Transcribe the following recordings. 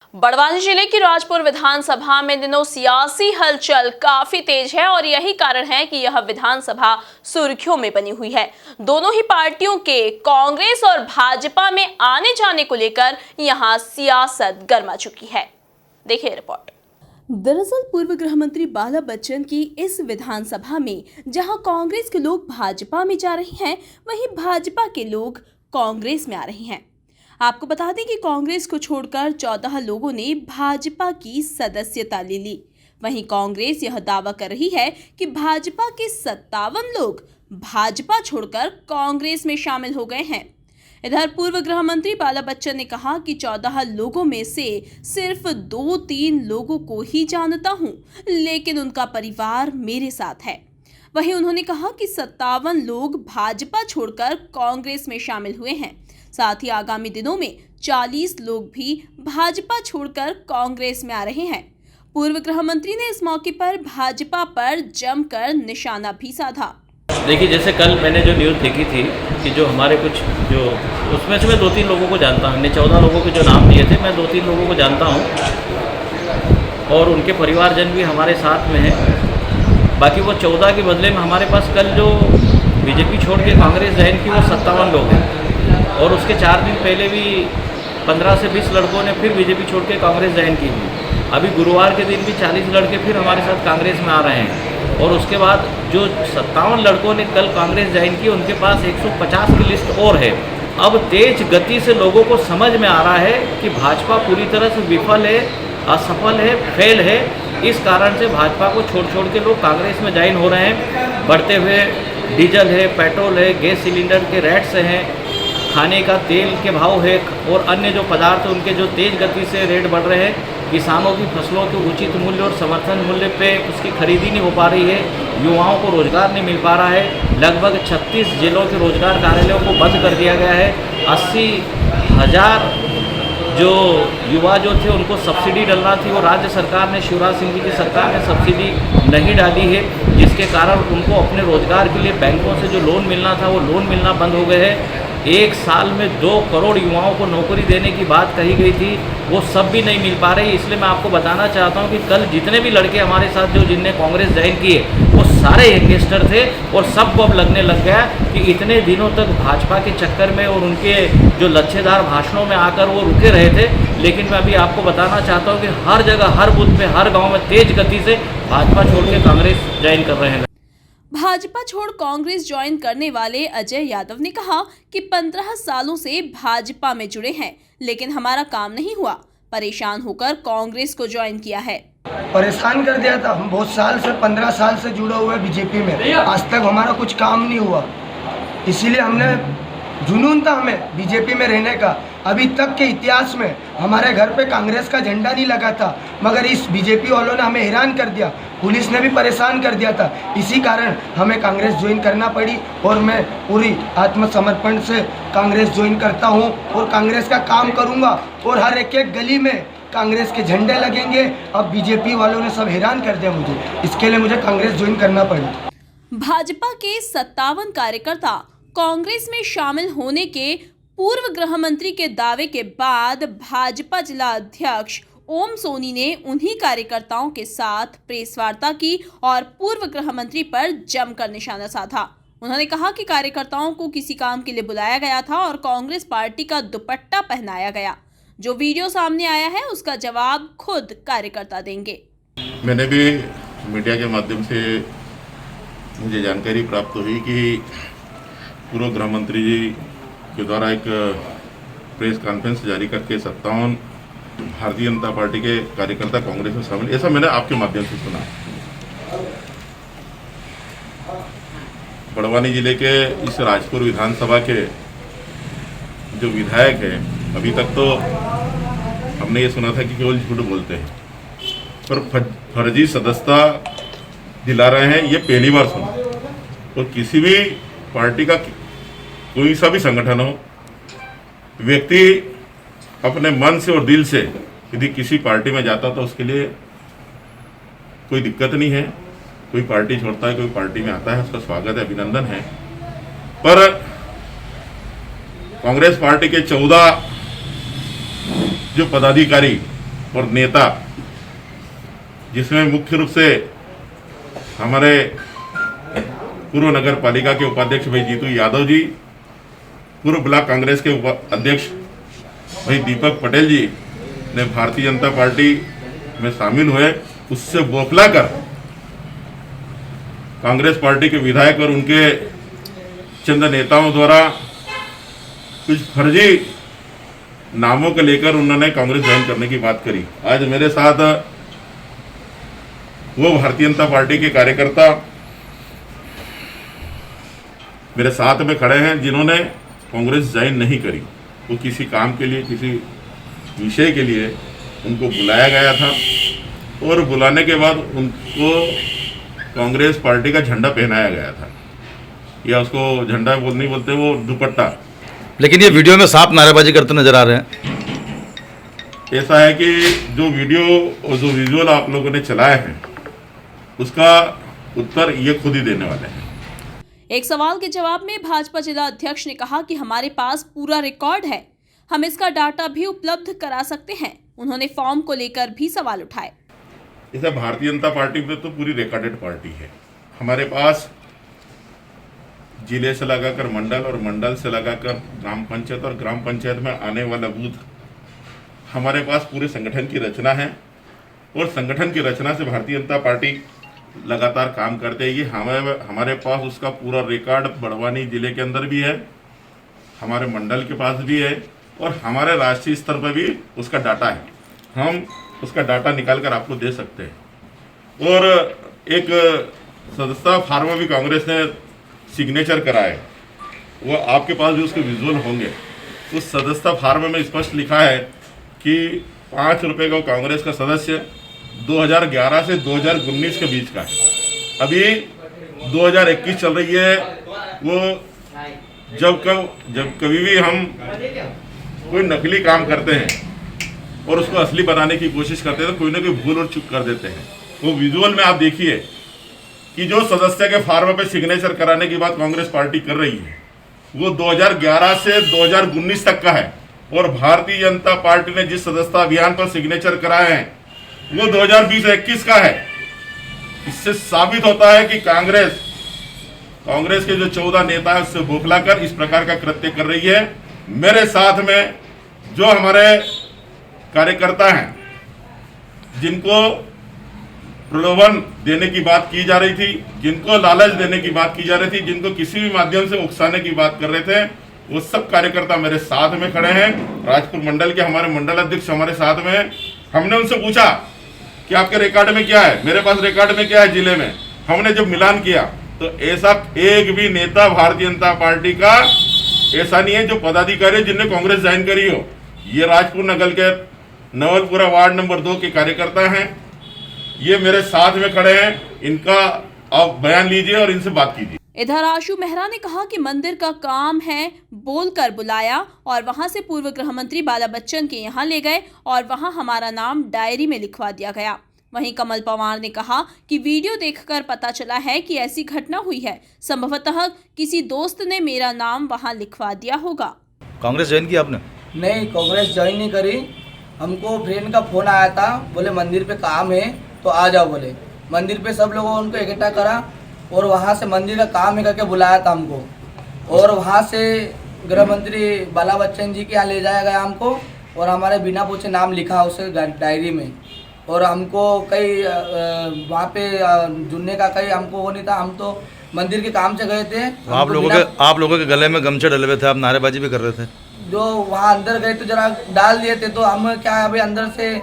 बड़वानी जिले की राजपुर विधानसभा में दिनों सियासी हलचल काफी तेज है और यही कारण है कि यह विधानसभा सुर्खियों में बनी हुई है। दोनों ही पार्टियों के कांग्रेस और भाजपा में आने जाने को लेकर यहां सियासत गर्मा चुकी है। देखिए रिपोर्ट। दरअसल पूर्व गृह मंत्री बाला बच्चन की इस विधानसभा में जहां कांग्रेस के लोग भाजपा में जा रहे हैं, वहीं भाजपा के लोग कांग्रेस में आ रहे हैं। आपको बता दें कि कांग्रेस को छोड़कर 14 लोगों ने भाजपा की सदस्यता ले ली। वहीं कांग्रेस यह दावा कर रही है कि भाजपा के 57 लोग भाजपा छोड़कर कांग्रेस में शामिल हो गए हैं। इधर पूर्व गृह मंत्री बाला बच्चन ने कहा कि 14 लोगों में से सिर्फ 2-3 लोगों को ही जानता हूं, लेकिन उनका परिवार मेरे साथ है। वहीं उन्होंने कहा कि 57 लोग भाजपा छोड़कर कांग्रेस में शामिल हुए हैं। साथ ही आगामी दिनों में 40 लोग भी भाजपा छोड़कर कांग्रेस में आ रहे हैं। पूर्व गृह मंत्री ने इस मौके पर भाजपा पर जमकर निशाना भी साधा। देखिए, जैसे कल मैंने जो न्यूज़ देखी थी कि जो हमारे कुछ जो उसमें से मैं 2-3 लोगों को जानता हूँ। हमने 14 लोगों के जो नाम दिए थे, मैं 2-3 लोगों को जानता हूँ और उनके परिवारजन भी हमारे साथ में हैं। बाकी वो 14 के बदले में हमारे पास कल जो बीजेपी छोड़ के कांग्रेस ज्वाइन की वो 57 लोग हैं और उसके 4 दिन पहले भी 15 से 20 लड़कों ने फिर बीजेपी छोड़ के कांग्रेस ज्वाइन की थी। अभी गुरुवार के दिन भी 40 लड़के फिर हमारे साथ कांग्रेस में आ रहे हैं और उसके बाद जो 57 लड़कों ने कल कांग्रेस ज्वाइन की, उनके पास 150 की लिस्ट और है। अब तेज गति से लोगों को समझ में आ रहा है कि भाजपा पूरी तरह से विफल है, असफल है, फेल है। इस कारण से भाजपा को छोड़ के लोग कांग्रेस में ज्वाइन हो रहे हैं। बढ़ते हुए डीजल है, पेट्रोल है, गैस सिलेंडर के रेट्स हैं, खाने का तेल के भाव है और अन्य जो पदार्थ उनके जो तेज गति से रेट बढ़ रहे हैं। किसानों की फसलों के उचित मूल्य और समर्थन मूल्य पे उसकी खरीदी नहीं हो पा रही है। युवाओं को रोजगार नहीं मिल पा रहा है। लगभग 36 जिलों के रोजगार कार्यालयों को बंद कर दिया गया है। 80,000 जो युवा जो थे उनको सब्सिडी डलना थी, वो राज्य सरकार ने, शिवराज सिंह जी की सरकार ने सब्सिडी नहीं डाली है, जिसके कारण उनको अपने रोजगार के लिए बैंकों से जो लोन मिलना था वो लोन मिलना बंद हो गए हैं। एक साल में 2 करोड़ युवाओं को नौकरी देने की बात कही गई थी, वो सब भी नहीं मिल पा रही। इसलिए मैं आपको बताना चाहता हूं कि कल जितने भी लड़के हमारे साथ जो जिनने कांग्रेस ज्वाइन की है वो सारे यंगस्टर थे और सबको अब लगने लग गया कि इतने दिनों तक भाजपा के चक्कर में और उनके जो लच्छेदार भाषणों में आकर वो रुके रहे थे। लेकिन मैं अभी आपको बताना चाहता हूँ कि हर जगह, हर बूथ पे, हर गाँव में तेज गति से भाजपा छोड़ के कांग्रेस ज्वाइन कर रहे हैं। भाजपा छोड़ कांग्रेस ज्वाइन करने वाले अजय यादव ने कहा कि 15 सालों से भाजपा में जुड़े हैं, लेकिन हमारा काम नहीं हुआ। परेशान होकर कांग्रेस को ज्वाइन किया है। परेशान कर दिया था। हम बहुत साल से, 15 साल से जुड़े हुए बीजेपी में, आज तक हमारा कुछ काम नहीं हुआ। इसीलिए हमने जुनून था हमें बीजेपी में रहने का। अभी तक के इतिहास में हमारे घर पे कांग्रेस का झंडा नहीं लगा था, मगर इस बीजेपी वालों ने हमें हैरान कर दिया। पुलिस ने भी परेशान कर दिया था। इसी कारण हमें कांग्रेस ज्वाइन करना पड़ी और मैं पूरी आत्मसमर्पण से कांग्रेस ज्वाइन करता हूं और कांग्रेस का काम करूंगा और हर एक गली में कांग्रेस के झंडे लगेंगे। अब बीजेपी वालों ने सब हैरान कर दिया मुझे, इसके लिए मुझे कांग्रेस ज्वाइन करना पड़ी। भाजपा के 57 कार्यकर्ता कांग्रेस में शामिल होने के पूर्व गृह मंत्री के दावे के बाद भाजपा जिला अध्यक्ष ओम सोनी ने उन्हीं कार्यकर्ताओं के साथ प्रेस वार्ता की और पूर्व गृह मंत्री पर जमकर निशाना साधा। उन्होंने कहा कि कार्यकर्ताओं को किसी काम के लिए बुलाया गया था और कांग्रेस पार्टी का दुपट्टा पहनाया गया। जो वीडियो सामने आया है उसका जवाब खुद कार्यकर्ता देंगे। मैंने भी मीडिया के माध्यम से मुझे जानकारी प्राप्त हुई कि पूर्व गृह मंत्री जी के द्वारा एक प्रेस कॉन्फ्रेंस जारी करके 57 भारतीय जनता पार्टी के कार्यकर्ता कांग्रेस में शामिल, ऐसा मैंने आपके माध्यम से सुना। बड़वानी जिले के इस राजपुर विधानसभा के जो विधायक हैं, अभी तक तो हमने ये सुना था कि केवल झूठ बोलते हैं, पर फर्जी सदस्यता दिला रहे हैं, ये पहली बार सुना। और किसी भी पार्टी का कोई सा भी संगठन हो, व्यक्ति अपने मन से और दिल से यदि किसी पार्टी में जाता तो उसके लिए कोई दिक्कत नहीं है। कोई पार्टी छोड़ता है, कोई पार्टी में आता है, उसका स्वागत है, अभिनंदन है। पर कांग्रेस पार्टी के 14 जो पदाधिकारी और नेता, जिसमें मुख्य रूप से हमारे पूर्व नगर पालिका के उपाध्यक्ष भाई जीतू यादव जी, पूर्व ब्लॉक कांग्रेस के अध्यक्ष भाई दीपक पटेल जी ने भारतीय जनता पार्टी में शामिल हुए, उससे बौखला कर कांग्रेस पार्टी के विधायक और उनके चंद नेताओं द्वारा कुछ फर्जी नामों को लेकर उन्होंने कांग्रेस ज्वाइन करने की बात करी। आज मेरे साथ वो भारतीय जनता पार्टी के कार्यकर्ता मेरे साथ में खड़े हैं जिन्होंने कांग्रेस ज्वाइन नहीं करी। वो किसी काम के लिए, किसी विषय के लिए उनको बुलाया गया था और बुलाने के बाद उनको कांग्रेस पार्टी का झंडा पहनाया गया था, या उसको झंडा नहीं बोलते, वो दुपट्टा। लेकिन ये वीडियो में साफ नारेबाजी करते नजर आ रहे हैं। ऐसा है कि जो वीडियो और जो विजुअल आप लोगों ने चलाए हैं उसका उत्तर ये खुद ही देने वाले हैं। एक सवाल के जवाब में भाजपा जिला अध्यक्ष ने कहा कि हमारे पास पूरा रिकॉर्ड है, हम इसका डाटा भी उपलब्ध करा सकते हैं। उन्होंने फॉर्म को लेकर भी सवाल उठाए। इसे भारतीय जनता पार्टी में तो पूरी रिकॉर्डेड पार्टी है। हमारे पास जिले से लगाकर मंडल और मंडल से लगाकर ग्राम पंचायत और ग्राम पंचायत में आने वाला बूथ, हमारे पास पूरे संगठन की रचना है और संगठन की रचना से भारतीय जनता पार्टी लगातार काम करते हैं। ये हमारे पास उसका पूरा रिकॉर्ड बड़वानी जिले के अंदर भी है, हमारे मंडल के पास भी है और हमारे राष्ट्रीय स्तर पर भी उसका डाटा है। हम उसका डाटा निकाल कर आपको दे सकते हैं। और एक सदस्यता फार्म भी कांग्रेस ने सिग्नेचर कराए, वो आपके पास भी उसके विजुअल होंगे। उस सदस्यता फार्म में स्पष्ट लिखा है कि 5 रुपये का कांग्रेस का सदस्य 2011 से 2019 के बीच का है। अभी 2021 चल रही है। वो जब कभी भी हम कोई नकली काम करते हैं और उसको असली बनाने की कोशिश करते हैं तो कोई ना कोई भूल और चूक कर देते हैं। वो विजुअल में आप देखिए कि जो सदस्य के फार्म पे सिग्नेचर कराने की बात कांग्रेस पार्टी कर रही है वो 2011 से 2019 तक का है और भारतीय जनता पार्टी ने जिस सदस्यता अभियान पर सिग्नेचर कराए हैं वो 2020-21 का है। इससे साबित होता है कि कांग्रेस के जो 14 नेता है उससे बौखला कर इस प्रकार का कृत्य कर रही है। मेरे साथ में जो हमारे कार्यकर्ता हैं जिनको प्रलोभन देने की बात की जा रही थी, जिनको लालच देने की बात की जा रही थी, जिनको किसी भी माध्यम से उकसाने की बात कर रहे थे, वो सब कार्यकर्ता मेरे साथ में खड़े हैं। राजपुर मंडल के हमारे मंडल अध्यक्ष हमारे साथ में हैं। हमने उनसे पूछा कि आपके रिकॉर्ड में क्या है, मेरे पास रिकॉर्ड में क्या है जिले में। हमने जब मिलान किया तो ऐसा एक भी नेता भारतीय जनता पार्टी का ऐसा नहीं है जो पदाधिकारी जिनने कांग्रेस ज्वाइन करी हो। ये राजपुर नगर के नवलपुरा वार्ड नंबर 2 के कार्यकर्ता हैं। ये मेरे साथ में खड़े हैं। इनका आप बयान लीजिए और इनसे बात कीजिए। इधर आशु मेहरा ने कहा कि मंदिर का काम है, बोलकर बुलाया और वहां से पूर्व गृह मंत्री बाला बच्चन के यहां ले गए और वहां हमारा नाम डायरी में लिखवा दिया गया। वहीं कमल पवार ने कहा कि वीडियो देखकर पता चला है कि ऐसी घटना हुई है, संभवतः किसी दोस्त ने मेरा नाम वहां लिखवा दिया होगा। कांग्रेस ज्वाइन की आपने? नहीं, कांग्रेस ज्वाइन नहीं करी। हमको फ्रेंड का फोन आया था, बोले मंदिर पे काम है तो आ जाओ। बोले मंदिर पे सब लोगों उनको इकट्ठा करा और वहाँ से मंदिर का काम है करके बुलाया था हमको और वहाँ से गृह मंत्री बाला बच्चन जी के यहाँ ले जाया गया हमको और हमारे बिना पूछे नाम लिखा उसे डायरी में। और हमको कई वहाँ पे जुड़ने का कई हमको वो नहीं था। हम तो मंदिर के काम से गए थे। आप लोगों के गले में गमछे डले हुए थे, आप नारेबाजी भी कर रहे थे। जो वहाँ अंदर गए तो जरा डाल दिए थे तो हम क्या अभी अंदर से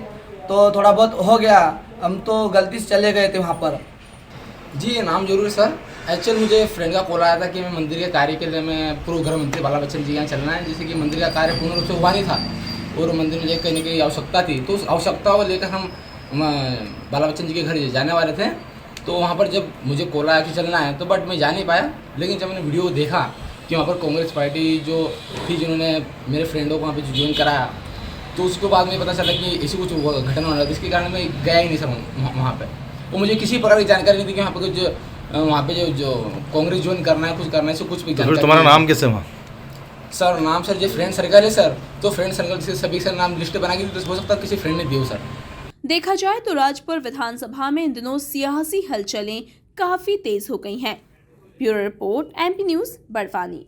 तो थोड़ा बहुत हो गया, हम तो गलती से चले गए थे वहाँ पर। जी नाम जरूर सर। एक्चुअल मुझे फ्रेंड का कॉल आया था कि मैं मंदिर के कार्य के लिए मैं पूर्व गृह मंत्री बाला बच्चन जी यहाँ चलना है, जैसे कि मंदिर का कार्य पूर्ण रूप से हुआ नहीं था और मंदिर में कहीं ना कहीं आवश्यकता थी। तो उस आवश्यकता को लेकर हम बाला बच्चन जी के घर जाने वाले थे। तो वहाँ पर जब मुझे कॉल आया कि चलना है तो बट मैं जा नहीं पाया। लेकिन जब मैंने वीडियो देखा कि वहाँ पर कांग्रेस पार्टी जो थी जिन्होंने मेरे फ्रेंडों को वहाँ पर ज्वाइन कराया तो उसके बाद मुझे पता चला कि ऐसी कुछ घटना होना, जिसके कारण मैं गया ही नहीं सर वहाँ पे। वो मुझे किसी प्रकार की जानकारी नहीं थी कि वहाँ पर कुछ वहाँ पे जो कांग्रेस ज्वाइन करना है, कुछ करना है, कुछ भी जानकारी। तुम्हारा नाम कैसे वहाँ? सर नाम सर जो फ्रेंड सर्कल है सर, तो फ्रेंड सर्कल से सभी सर नाम लिस्ट बना के दी, तो हो सकता है किसी फ्रेंड ने दिए हो सर। देखा जाए तो राजपुर विधानसभा में इन दिनों सियासी हलचलें काफी तेज हो गई हैं। Bureau report, MP news, Barwani.